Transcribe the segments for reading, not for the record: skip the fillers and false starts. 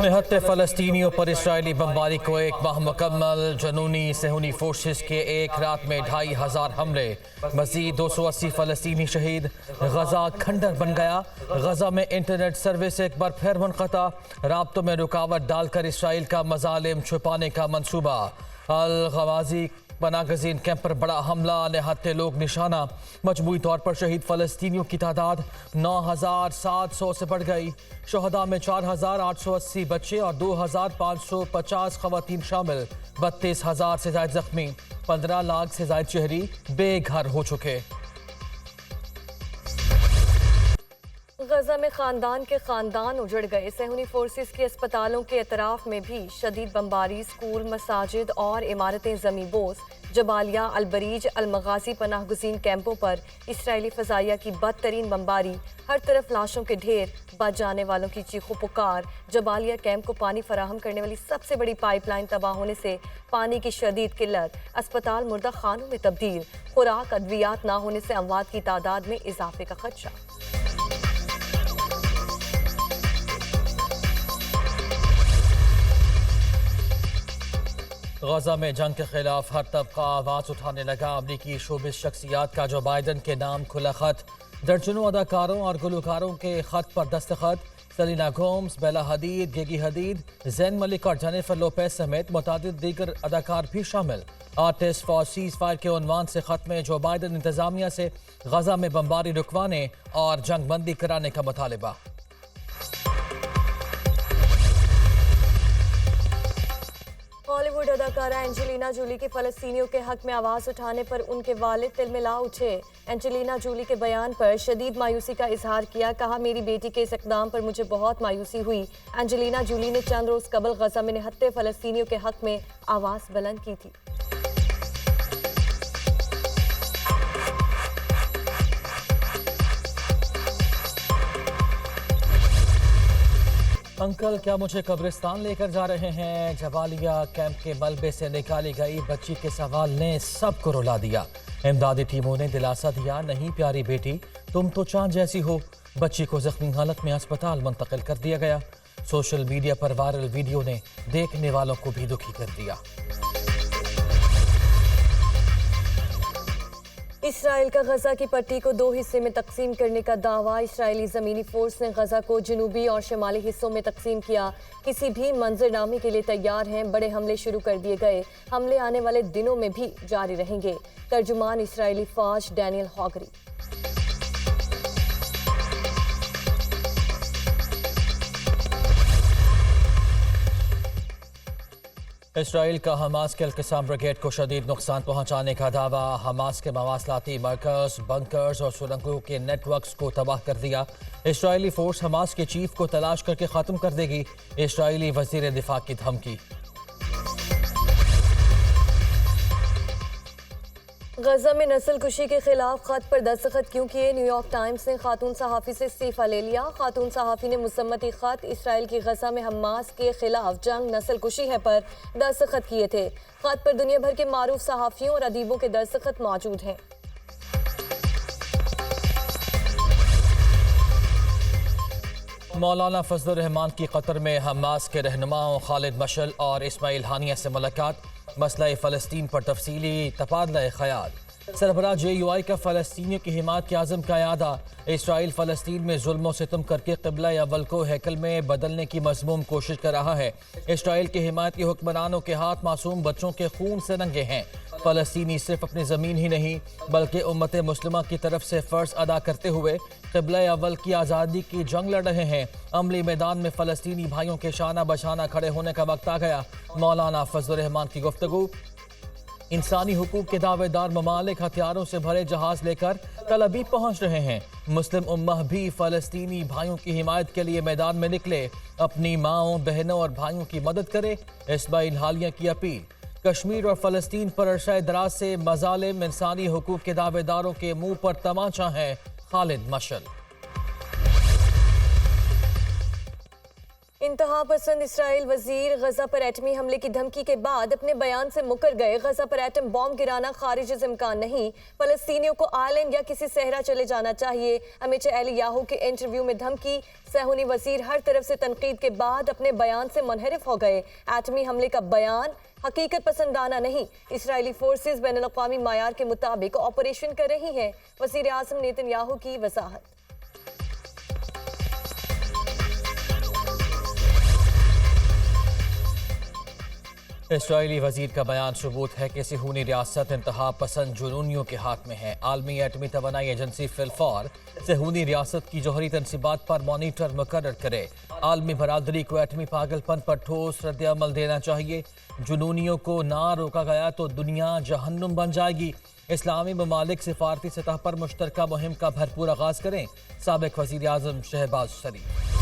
निहत्ते फ़लस्तीनियों पर इसराइली बमबारी को एक माह मुकम्मल। जनूनी सहूनी फोर्सेस के एक रात में 2500 हमले, मज़ीद 280 फ़लस्तीनी शहीद। गजा खंडर बन गया। गजा में इंटरनेट सर्विस एक बार फिर मुनक़ता। राब्तों में रुकावट डालकर इसराइल का मज़ालिम छुपाने का मंसूबा। अल गवाज़ी पनागज़ीन कैंप पर बड़ा हमला, निहत्ते लोग निशाना। मजमूई तौर पर शहीद फ़लस्तीनियों की तादाद 9700 से बढ़ गई। शहदा में 4880 बच्चे और 2550 ख़वातीन शामिल। 32,000 से ज़ायद जख्मी, 15 लाख से ज़ायद शहरी बेघर हो चुके। गजा में खानदान के खानदान उजड़ गए। सहूनी फोर्सेस के अस्पतालों के अतराफ में भी शदीद बमबारी। स्कूल, मसाजिद और इमारतें जमींबोस। जबालिया, अलबरीज, अलमगाजी पनाहगज़ीन कैंपों पर इसराइली फ़ज़ाइया की बदतरीन बमबारी। हर तरफ लाशों के ढेर, बच जाने वालों की चीखों पुकार। जबालिया कैंप को पानी फराहम करने वाली सबसे बड़ी पाइपलाइन तबाह होने से पानी की शदीद किल्लत। अस्पताल मुर्दा खानों में तब्दील। खुराक अद्वियात ना होने से अमवात की तादाद में इजाफे का खदशा। गजा में जंग के खिलाफ हर तबका आवाज उठाने लगा। अमरीकी शोबिस शख्सियात का जो बाइडन के नाम खुला खत। दर्जनों अदाकारों और गुलकारों के खत पर दस्तखत। सेलिना गोम्स, बेला हदीद, गेगी हदीद, जैन मलिक और जेनिफर लोपेज समेत मुतादिद दीगर अदाकार भी शामिल। आर्टिस्ट फॉर सीज फायर के उन्वान से खत में जो बाइडन इंतजामिया से गजा में बमबारी रुकवाने और जंग बंदी कराने का मुतालिबा। हॉलीवुड अदाकारा एंजेलिना जूली की फ़लस्तीनियों के हक में आवाज़ उठाने पर उनके वालिद तिलमिला उठे। एंजेलिना जूली के बयान पर शदीद मायूसी का इजहार किया। कहा, मेरी बेटी के इस इक़दाम पर मुझे बहुत मायूसी हुई। एंजेलिना जूली ने चंद रोज़ कबल गजा में निहत्ते फ़लस्तीनियों के हक में आवाज़ बुलंद की थी। अंकल, क्या मुझे कब्रिस्तान लेकर जा रहे हैं? जबालिया कैंप के मलबे से निकाली गई बच्ची के सवाल ने सबको रुला दिया। इमदादी टीमों ने दिलासा दिया, नहीं प्यारी बेटी, तुम तो चांद जैसी हो। बच्ची को जख्मी हालत में अस्पताल मुंतकिल कर दिया गया। सोशल मीडिया पर वायरल वीडियो ने देखने वालों को भी दुखी कर दिया। इसराइल का गजा की पट्टी को 2 हिस्से में तकसीम करने का दावा। इसराइली ज़मीनी फोर्स ने गजा को जनूबी और शिमाली हिस्सों में तकसीम किया। किसी भी मंजरनामे के लिए तैयार हैं। बड़े हमले शुरू कर दिए गए। हमले आने वाले दिनों में भी जारी रहेंगे। तर्जुमान इसराइली फौज डैनियल हॉगरी। इसराइल का हमास के अल-क़िसाम ब्रिगेड को शदीद नुकसान पहुंचाने का दावा। हमास के मवासलाती मरकज़, बंकर्स और सुरंगों के नेटवर्क्स को तबाह कर दिया। इसराइली फोर्स हमास के चीफ को तलाश करके ख़त्म कर देगी। इसराइली वज़ीर दिफा की धमकी। गजा में नस्ल कुशी के खिलाफ खत पर दस्तखत क्यों किए? न्यूयॉर्क टाइम्स ने खातून सहाफ़ी से इस्तीफ़ा ले लिया। खातून सहाफ़ी ने मुसम्मती खत इसराइल की गजा में हमास के खिलाफ जंग नस्ल कुशी है पर दस्तखत किए थे। खत पर दुनिया भर के मारूफ सहाफ़ियों और अदीबों के दस्तखत मौजूद हैं। मौलाना फजलुर रहमान की कतर में हमास के रहनुमाओं खालिद मशल और इस्माइल हानिया से मुलाकात। मसला फ़लस्तीन पर तफसीली तबादला ख़याल। सरबराह JUI का फ़लस्तीनियों की हिमायत के आज़म का यादा। इसराइल फ़लस्तीन में जुल्म सितम करके क़िबला अव्वल को हैकल में बदलने की मज़मूम कोशिश कर रहा है। इसराइल की हिमायत के हुक्मरानों के हाथ मासूम बच्चों के खून से नंगे हैं। फ़लस्तीनी सिर्फ अपनी ज़मीन ही नहीं बल्कि उम्मत मुस्लिमा की तरफ से फ़र्ज़ अदा करते हुए क़िबला अव्वल की आज़ादी की जंग लड़ रहे हैं। अमली मैदान में फ़लस्तीनी भाइयों के शाना बशाना खड़े होने का वक्त आ गया। मौलाना फजलुर रहमान की गुफ्तगू। इंसानी हुकूक के दावेदार ममालिक हथियारों से भरे जहाज लेकर तल अबीब पहुंच रहे हैं। मुस्लिम उम्मह भी फ़लस्तीनी भाइयों की हिमायत के लिए मैदान में निकले। अपनी माओं, बहनों और भाइयों की मदद करे, इस्माइल हानिया की अपील। कश्मीर और फ़लस्तीन पर अरसा दराज से मज़ालिम इंसानी हुकूक के दावेदारों के मुंह पर तमाचा है खालिद मशल। इंतहा पसंद इसराइल वजीर गजा पर एटमी हमले की धमकी के बाद अपने बयान से मुकर गए। गजा पर एटम बॉम्ब गिराना खारिज इम्कान नहीं, फलस्तीनियों को आइलैंड या किसी सहरा चले जाना चाहिए। अमित एलियाहू के इंटरव्यू में धमकी। सहूनी वजीर हर तरफ से तनकीद के बाद अपने बयान से मुनहरिफ हो गए। एटमी हमले का बयान हकीकत पसंदाना नहीं। इसराइली फोर्सेस बैनुल-अक़वामी मायार के मुताबिक ऑपरेशन कर रही हैं। वज़ीर आज़म नेतन्याहू की वजाहत। इसराइली वजीर का बयान सबूत है कि सिहूनी रियासत इंतहा पसंद जुनूनियों के हाथ में है। आलमी एटमी तवानाई एजेंसी फिलफार सिहूनी रियासत की जौहरी तनसीबात पर मॉनिटर मुकर्रर करे। आलमी बरादरी को एटमी पागलपन पर ठोस रद्द-ए-अमल देना चाहिए। जुनूनियों को ना रोका गया तो दुनिया जहन्नुम बन जाएगी। इस्लामी ममालिक सिफारती सतह पर मुश्तरका मुहिम का भरपूर आगाज करें। साबिक वज़ीर आज़म शहबाज शरीफ।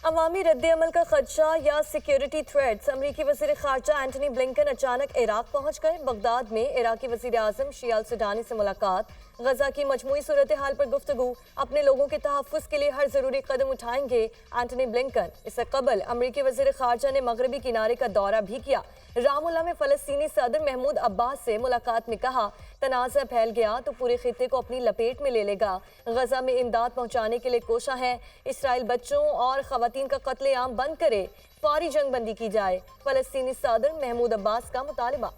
अवामी रद्द-ए-अमल का खदशा या सिक्योरिटी थ्रेट्स। अमरीकी वज़ीर ख़ारजा एंटनी ब्लिंकन अचानक इराक पहुंच गए। बगदाद में इराकी वज़ीर आज़म शियाल सुडानी से मुलाकात। गजा की मजमूई सूरत हाल पर गुफ्तगू। अपने लोगों के तहफ़्फ़ुज़ के लिए हर ज़रूरी कदम उठाएंगे एंटनी ब्लिंकन। इससे कबल अमरीकी वज़ीर ख़ारजा ने मगरबी किनारे का दौरा भी किया। रामुल्ला में फ़लस्तीनी सदर महमूद अब्बास से मुलाकात में कहा, तनाज़ा फैल गया तो पूरे खित्ते को अपनी लपेट में ले लेगा। गजा में इमदाद पहुँचाने के लिए कोशा है। इसराइल बच्चों और ख़वातीन का कत्लेआम बंद करे, फौरी जंग बंदी की जाए। फ़लस्तीनी सदर महमूद अब्बास का मुतालबा।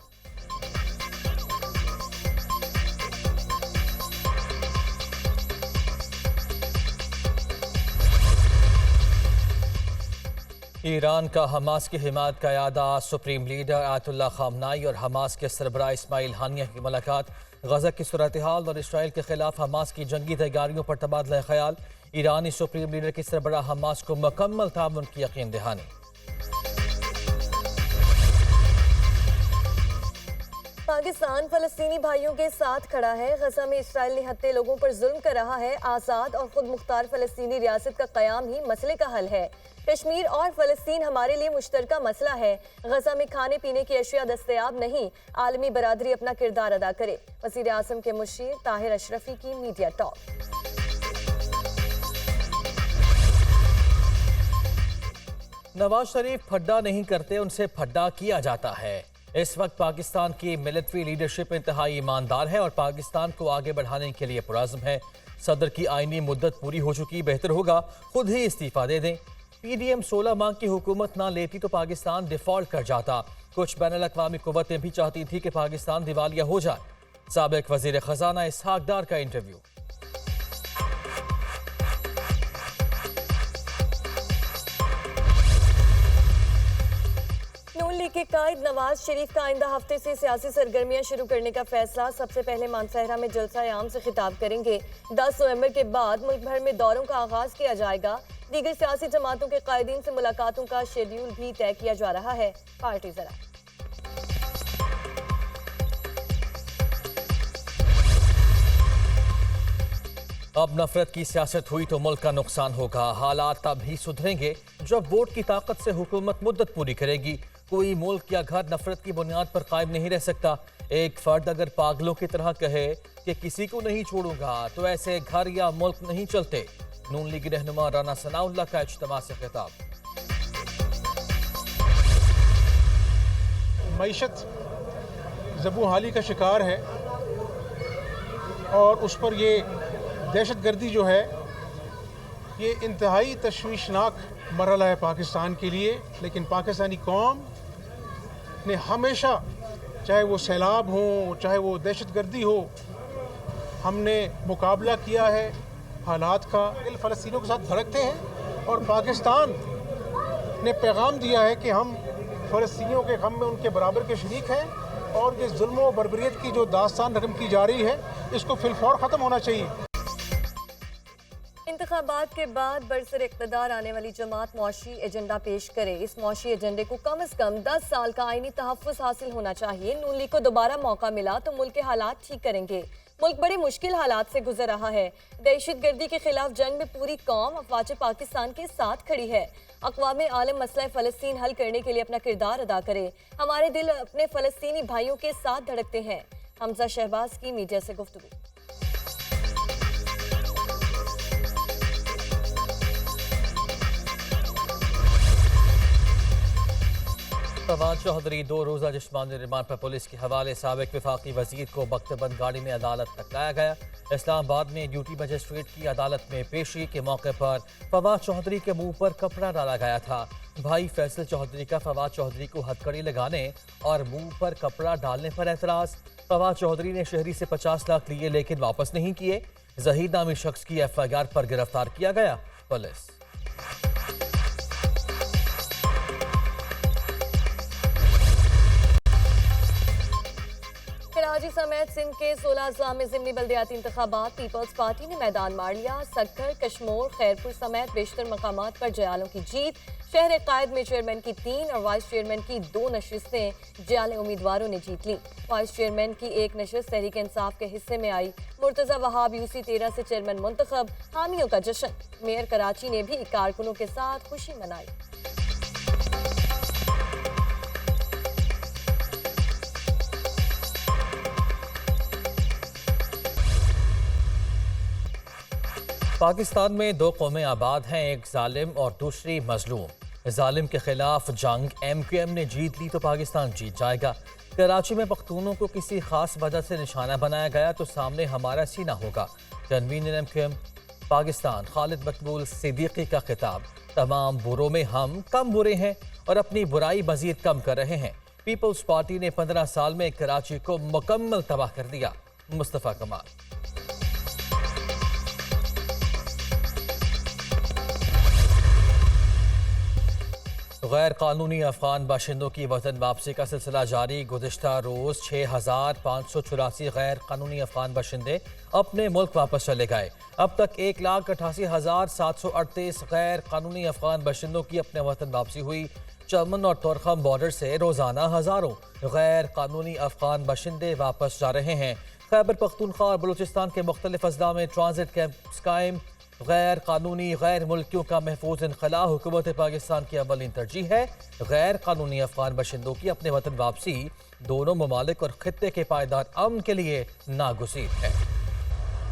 ईरान का हमास की हिमायत का यादा। सुप्रीम लीडर आयतुल्लाह ख़ामनाई और हमास के सरबराह इस्माइल हानिया की मुलाकात। गजा की सूरत हाल और इसराइल के खिलाफ हमास की जंगी तैयारियों पर तबादला ख्याल। ईरानी सुप्रीम लीडर की सरबराह हमास को मुकम्मल ताउन की यकीन दहानी। पाकिस्तान फ़लस्तीनी भाइयों के साथ खड़ा है। गजा में इसराइल निहत्थे लोगों पर जुल्म कर रहा है। आज़ाद और खुद मुख्तार फ़लस्तीनी रियासत का क़याम ही मसले का हल है। कश्मीर और फ़लस्तीन हमारे लिए मुश्तरका मसला है। गजा में खाने पीने की अशिया दस्तयाब नहीं। आलमी बरादरी अपना किरदार अदा करे। वज़ीर आज़म के मुशीर ताहिर अशरफी की मीडिया टॉक। नवाज शरीफ फड्डा नहीं करते, उनसे फड्डा किया जाता है। इस वक्त पाकिस्तान की मिलिट्री लीडरशिप इंतहाई ईमानदार है और पाकिस्तान को आगे बढ़ाने के लिए पुरज़्म है। सदर की आईनी मुद्दत पूरी हो चुकी, बेहतर होगा खुद ही इस्तीफा दे दें। पीडीएम 16 माह की हुकूमत ना लेती तो पाकिस्तान डिफॉल्ट कर जाता। कुछ बैनुल-अक़वामी कुव्वतें भी चाहती थी कि पाकिस्तान दिवालिया हो जाए। साबिक वज़ीर ख़ज़ाना इसहाक डार का इंटरव्यू। नून लीग के कायद नवाज शरीफ का आइंदा हफ्ते से सियासी सरगर्मियां शुरू करने का फैसला। सबसे पहले मानसहरा में जलसा आम से खिताब करेंगे। 10 नवंबर के बाद मुल्क भर में दौरों का आगाज किया जाएगा। दीगर सियासी जमातों के कायदीन से मुलाकातों का शेड्यूल भी तय किया जा रहा है। पार्टी जरा अब नफरत की सियासत हुई तो मुल्क का नुकसान होगा। हालात तब ही सुधरेंगे जब वोट की ताकत से हुकूमत मुद्दत पूरी करेगी। कोई मुल्क या घर नफरत की बुनियाद पर कायम नहीं रह सकता। एक फर्द अगर पागलों की तरह कहे कि किसी को नहीं छोड़ूंगा तो ऐसे घर या मुल्क नहीं चलते। नून लीग रहनुमा राना सनाउल्लाह का इज्तिमा से खिताब। मईशत ज़बूहाली का शिकार है और उस पर ये दहशतगर्दी जो है ये इंतहाई तशवीशनाक मरहला है पाकिस्तान के लिए। लेकिन पाकिस्तानी कौम ने हमेशा, चाहे वो सैलाब हो चाहे वो दहशतगर्दी हो, हमने मुकाबला किया है हालात का। फ़लस्तीनियों के साथ धड़कते हैं और पाकिस्तान ने पैगाम दिया है कि हम फ़लस्तीनियों के गम में उनके बराबर के शरीक हैं और ये जुल्म और बर्बरियत की जो दास्तान रकम की जा रही है इसको फिलफौर ख़त्म होना चाहिए। इंतखाबात के बाद बरसर इक़्तिदार आने वाली जमात मुआशी एजेंडा पेश करे। इस मुआशी एजेंडे को कम से कम 10 साल का आईनी तहफ़्फ़ुज़ हासिल होना चाहिए। नून लीग को दोबारा मौका मिला तो मुल्क के हालात ठीक करेंगे। मुल्क बड़े मुश्किल हालात से गुजर रहा है। दहशतगर्दी के खिलाफ जंग में पूरी कौम अफ़वाज पाकिस्तान के साथ खड़ी है। अक़वामे आलम मसला फ़लस्तीन हल करने के लिए अपना किरदार अदा करे। हमारे दिल अपने फ़लस्तीनी भाइयों के साथ धड़कते हैं। हमजा शहबाज की मीडिया से गुफ्तगू। फवाद चौधरी 2 रोज़ा जिस्मानी रिमांड पर पुलिस के हवाले। साबिक वफाकी वजीर को बख्तबंद गाड़ी में अदालत तक लाया गया। इस्लामाबाद में ड्यूटी मजिस्ट्रेट की अदालत में पेशी के मौके पर फवाद चौधरी के मुंह पर कपड़ा डाला गया था। भाई फैसल चौधरी का फवाद चौधरी को हथकड़ी लगाने और मुंह पर कपड़ा डालने पर एतराज़। फवाद चौधरी ने शहरी से 50 लाख लिए लेकिन वापस नहीं किए। जहीद नामी शख्स की FIR पर गिरफ्तार किया गया। पुलिस कराची समेत सिंध के 16 अजला में ज़िमनी बल्दियाती इंतखाबात। पीपल्स पार्टी ने मैदान मार लिया। सक्खर, कश्मोर, खैरपुर समेत बेशतर मकामात पर जयालों की जीत। शहर कायद में चेयरमैन की 3 और वाइस चेयरमैन की 2 नशिस्तें जयाले उम्मीदवारों ने जीत ली। वाइस चेयरमैन की 1 नशिस्त तहरीक इंसाफ के हिस्से में आई। मुर्तजा वहाब UC 13 से चेयरमैन मुंतखब। हामियों का जश्न। मेयर कराची ने भी कारकुनों के साथ खुशी मनाई। पाकिस्तान में 2 कौमें आबाद हैं, एक जालिम और दूसरी मजलूम। जालिम के खिलाफ जंग MQM ने जीत ली तो पाकिस्तान जीत जाएगा। कराची में पख्तूनों को किसी खास वजह से निशाना बनाया गया तो सामने हमारा सीना होगा। कन्वीनर MQM पाकिस्तान खालिद मकबूल सिद्दीकी का खिताब। तमाम बुरों में हम कम बुरे हैं और अपनी बुराई मजीद कम कर रहे हैं। पीपल्स पार्टी ने 15 साल में कराची को मुकम्मल तबाह कर दिया। मुस्तफ़ा कमाल। गैर कानूनी अफगान बाशिंदों की वतन वापसी का सिलसिला जारी। गुज़िश्ता रोज़ 6584 गैर कानूनी अफगान बाशिंदे अपने मुल्क वापस चले गए। अब तक 1,88,738 गैर कानूनी अफगान बाशिंदों की अपने वतन वापसी हुई। चमन और तोरखम बॉर्डर से रोज़ाना हज़ारों गैर कानूनी अफगान बाशिंदे वापस जा रहे हैं। खैबर पख्तूनख्वा और बलूचिस्तान के मुख्तलिफ अजला में ट्रांजिट कैंप्स कायम। गैर कानूनी गैर मुल्कियों का महफूज इनखला हुकूमत पाकिस्तान की अव्वलीन तरजीह है। गैर कानूनी अफगान बाशिंदों की अपने वतन वापसी दोनों ममालिक और खित्ते के पायदार अमन के लिए नागुज़ीर है।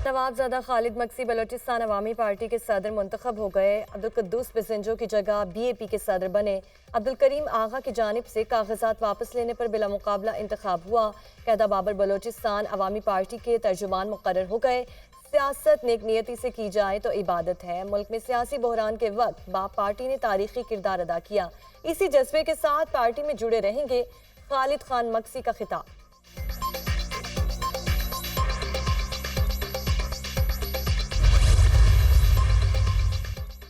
नवाबजादा खालिद मक्सी बलोचिस्तान अवामी पार्टी के सदर मुंतखब हो गए। अब्दुल कुद्दूस बिसेंजो की जगह BAP के सदर बने। अब्दुल करीम आगा की जानिब से कागजात वापस लेने पर बिला मुकाबला इंतखाब हुआ। कैदा बाबर बलोचिस्तान अवामी पार्टी के तर्जुमान मुकर्रर हो गए। सियासत नेक नियति से की जाए तो इबादत है। मुल्क में सियासी बहरान के वक्त बाप पार्टी ने तारीखी किरदार अदा किया। इसी जज्बे के साथ पार्टी में जुड़े रहेंगे। खालिद खान मक्सी का खिताब।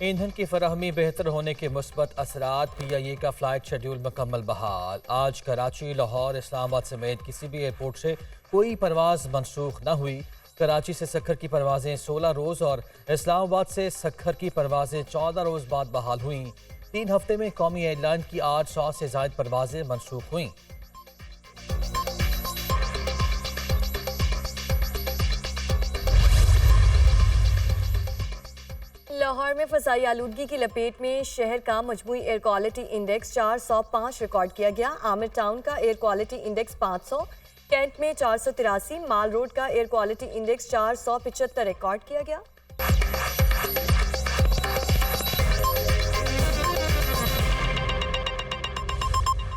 ईंधन की फराहमी बेहतर होने के मुस्बत असरात। PIA का फ्लाइट शेड्यूल मुकम्मल बहाल। आज कराची, लाहौर, इस्लामाबाद समेत किसी भी एयरपोर्ट से कोई परवाज़ मनसूख न हुई। कराची से सक्खर की परवाज़ें 16 रोज़ और इस्लामाबाद से सक्खर की परवाज़ें 14 रोज़ बाद बहाल हुईं। 3 हफ्ते में कौमी एयरलाइन की 800 से ज़ायद परवाज़ें मनसूख हुईं। लाहौर में फ़ज़ाई आलूदगी की लपेट में शहर का मजमूई एयर क्वालिटी इंडेक्स 405 रिकॉर्ड किया गया। आमिर टाउन का एयर क्वालिटी इंडेक्स 500, कैंट में 483, माल रोड का एयर क्वालिटी इंडेक्स 475 रिकॉर्ड किया गया।